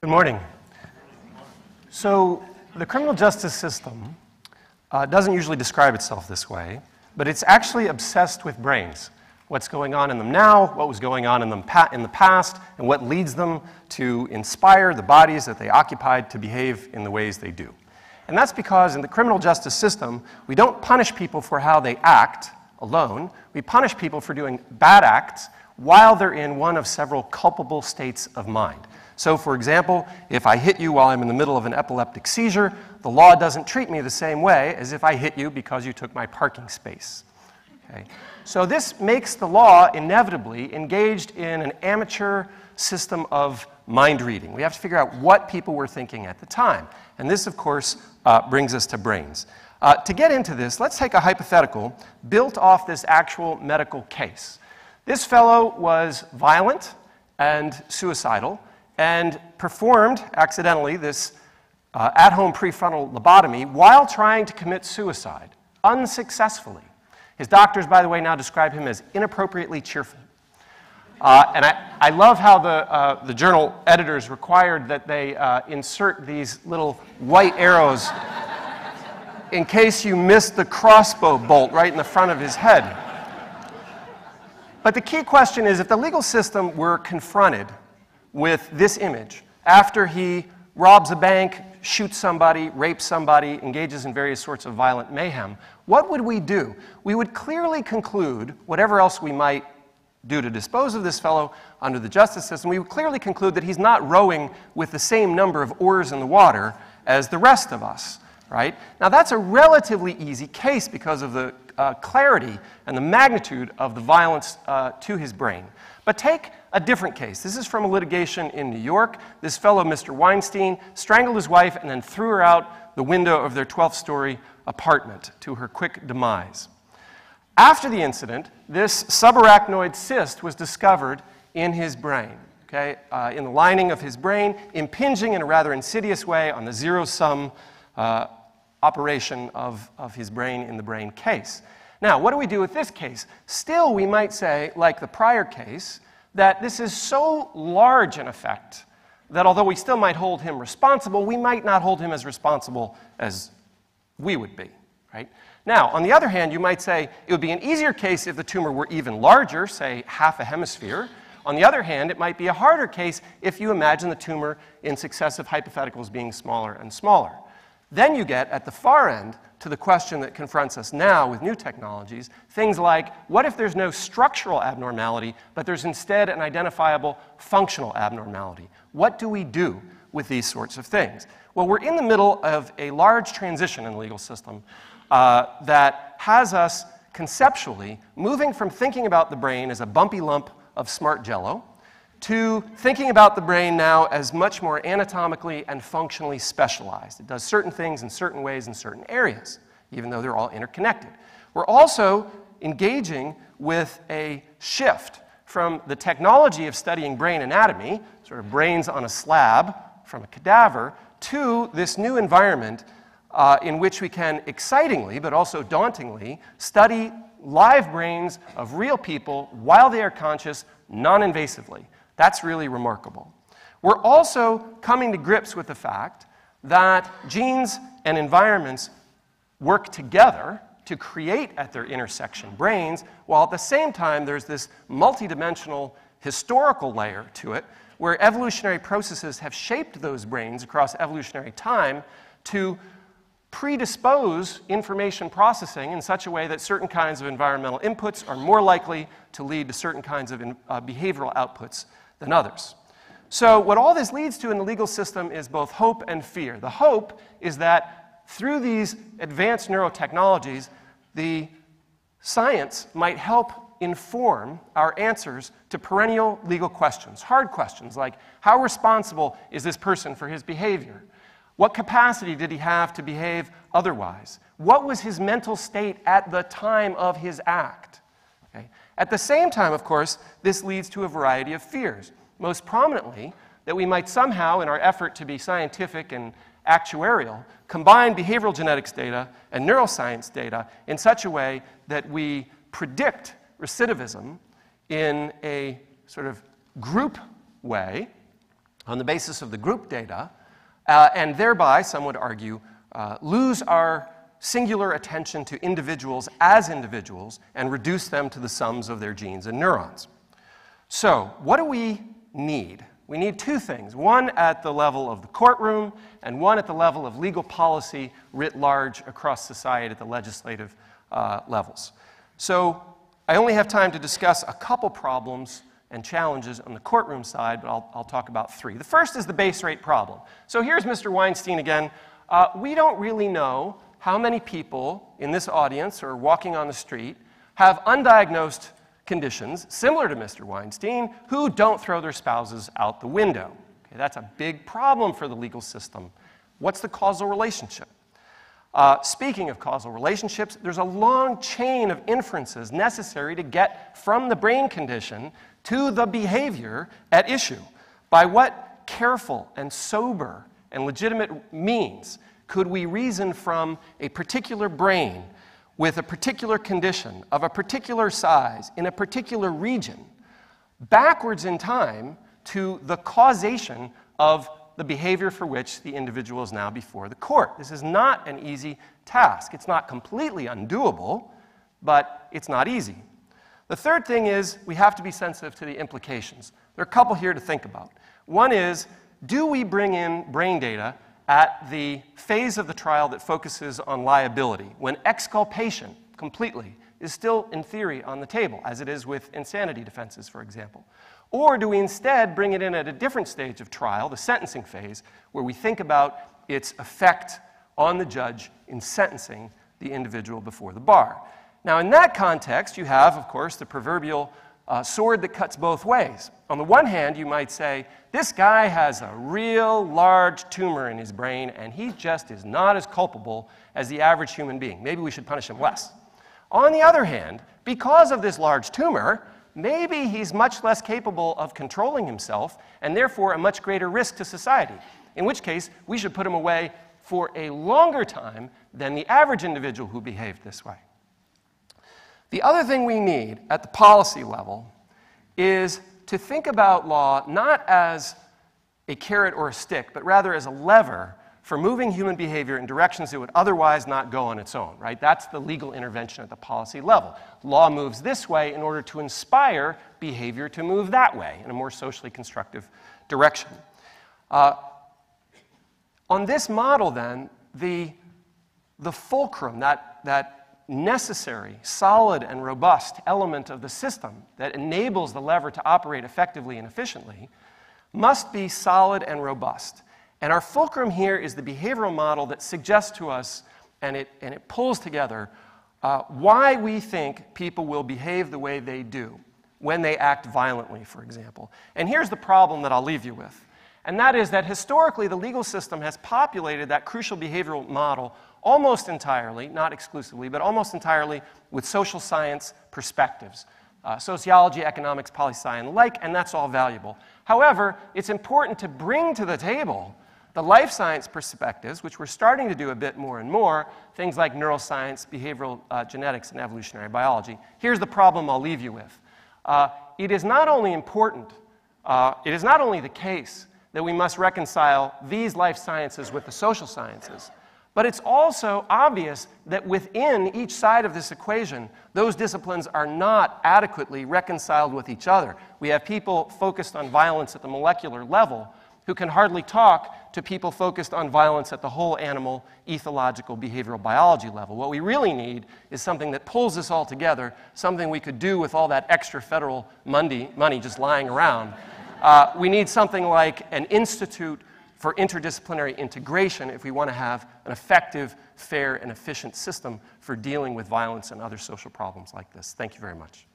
Good morning. So the criminal justice system doesn't usually describe itself this way, but it's actually obsessed with brains. What's going on in them now, what was going on in them in the past, and what leads them to inspire the bodies that they occupied to behave in the ways they do. And that's because in the criminal justice system, we don't punish people for how they act alone. We punish people for doing bad acts while they're in one of several culpable states of mind. So, for example, if I hit you while I'm in the middle of an epileptic seizure, the law doesn't treat me the same way as if I hit you because you took my parking space. Okay? So this makes the law inevitably engaged in an amateur system of mind reading. We have to figure out what people were thinking at the time. And this, of course, brings us to brains. To get into this, let's take a hypothetical built off this actual medical case. This fellow was violent and suicidal, and performed, accidentally, this at-home prefrontal lobotomy while trying to commit suicide, unsuccessfully. His doctors, by the way, now describe him as inappropriately cheerful. And I love how the journal editors required that they insert these little white arrows in case you missed the crossbow bolt right in the front of his head. But the key question is, if the legal system were confronted with this image after he robs a bank, shoots somebody, rapes somebody, engages in various sorts of violent mayhem, what would we do? We would clearly conclude, whatever else we might do to dispose of this fellow under the justice system, we would clearly conclude that he's not rowing with the same number of oars in the water as the rest of us, right? Now that's a relatively easy case because of the clarity and the magnitude of the violence to his brain. But take a different case. This is from a litigation in New York. This fellow, Mr. Weinstein, strangled his wife and then threw her out the window of their 12th-story apartment to her quick demise. After the incident, this subarachnoid cyst was discovered in his brain, okay, in the lining of his brain, impinging in a rather insidious way on the zero-sum operation of his brain in the brain case. Now, what do we do with this case? Still, we might say, like the prior case, that this is so large an effect that although we still might hold him responsible, we might not hold him as responsible as we would be, right? Now, on the other hand, you might say it would be an easier case if the tumor were even larger, say half a hemisphere. On the other hand, it might be a harder case if you imagine the tumor in successive hypotheticals being smaller and smaller. Then you get, at the far end, to the question that confronts us now with new technologies, things like, what if there's no structural abnormality, but there's instead an identifiable functional abnormality? What do we do with these sorts of things? Well, we're in the middle of a large transition in the legal system that has us conceptually moving from thinking about the brain as a bumpy lump of smart jello to thinking about the brain now as much more anatomically and functionally specialized. It does certain things in certain ways in certain areas, even though they're all interconnected. We're also engaging with a shift from the technology of studying brain anatomy, sort of brains on a slab from a cadaver, to this new environment in which we can excitingly, but also dauntingly, study live brains of real people while they are conscious, non-invasively. That's really remarkable. We're also coming to grips with the fact that genes and environments work together to create at their intersection brains, while at the same time there's this multidimensional historical layer to it where evolutionary processes have shaped those brains across evolutionary time to predispose information processing in such a way that certain kinds of environmental inputs are more likely to lead to certain kinds of behavioral outputs than others. So what all this leads to in the legal system is both hope and fear. The hope is that through these advanced neurotechnologies, the science might help inform our answers to perennial legal questions, hard questions like, how responsible is this person for his behavior? What capacity did he have to behave otherwise? What was his mental state at the time of his act? Okay. At the same time, of course, this leads to a variety of fears. Most prominently, that we might somehow, in our effort to be scientific and actuarial, combine behavioral genetics data and neuroscience data in such a way that we predict recidivism in a sort of group way on the basis of the group data, and thereby, some would argue, lose our singular attention to individuals as individuals and reduce them to the sums of their genes and neurons. So, what do we need? We need two things, one at the level of the courtroom and one at the level of legal policy writ large across society at the legislative levels. So, I only have time to discuss a couple problems and challenges on the courtroom side, but I'll talk about three. The first is the base rate problem. So here's Mr. Weinstein again. We don't really know how many people in this audience or walking on the street have undiagnosed conditions similar to Mr. Weinstein who don't throw their spouses out the window. Okay, that's a big problem for the legal system. What's the causal relationship? Speaking of causal relationships, there's a long chain of inferences necessary to get from the brain condition to the behavior at issue. By what careful and sober and legitimate means could we reason from a particular brain with a particular condition of a particular size in a particular region backwards in time to the causation of the behavior for which the individual is now before the court? This is not an easy task. It's not completely undoable, but it's not easy. The third thing is we have to be sensitive to the implications. There are a couple here to think about. One is, do we bring in brain data at the phase of the trial that focuses on liability, when exculpation completely is still, in theory, on the table, as it is with insanity defenses, for example? Or do we instead bring it in at a different stage of trial, the sentencing phase, where we think about its effect on the judge in sentencing the individual before the bar? Now, in that context, you have, of course, the proverbial sword that cuts both ways. On the one hand, you might say, this guy has a real large tumor in his brain, and he just is not as culpable as the average human being. Maybe we should punish him less. On the other hand, because of this large tumor, maybe he's much less capable of controlling himself and therefore a much greater risk to society, in which case we should put him away for a longer time than the average individual who behaved this way. The other thing we need at the policy level is to think about law not as a carrot or a stick, but rather as a lever for moving human behavior in directions it would otherwise not go on its own, right? That's the legal intervention at the policy level. Law moves this way in order to inspire behavior to move that way in a more socially constructive direction. On this model, then, the fulcrum, that necessary, solid, and robust element of the system that enables the lever to operate effectively and efficiently must be solid and robust. And our fulcrum here is the behavioral model that suggests to us, and it pulls together, why we think people will behave the way they do when they act violently, for example. And here's the problem that I'll leave you with. And that is that historically the legal system has populated that crucial behavioral model almost entirely, not exclusively, but almost entirely with social science perspectives. Sociology, economics, poli-sci, and the like, and that's all valuable. However, it's important to bring to the table the life science perspectives, which we're starting to do a bit more and more, things like neuroscience, behavioral genetics, and evolutionary biology. Here's the problem I'll leave you with. It is not only important, it is not only the case that we must reconcile these life sciences with the social sciences, but it's also obvious that within each side of this equation, those disciplines are not adequately reconciled with each other. We have people focused on violence at the molecular level who can hardly talk to people focused on violence at the whole animal, ethological, behavioral biology level. What we really need is something that pulls this all together, something we could do with all that extra federal money just lying around. We need something like an institute for interdisciplinary integration if we want to have an effective, fair, and efficient system for dealing with violence and other social problems like this. Thank you very much.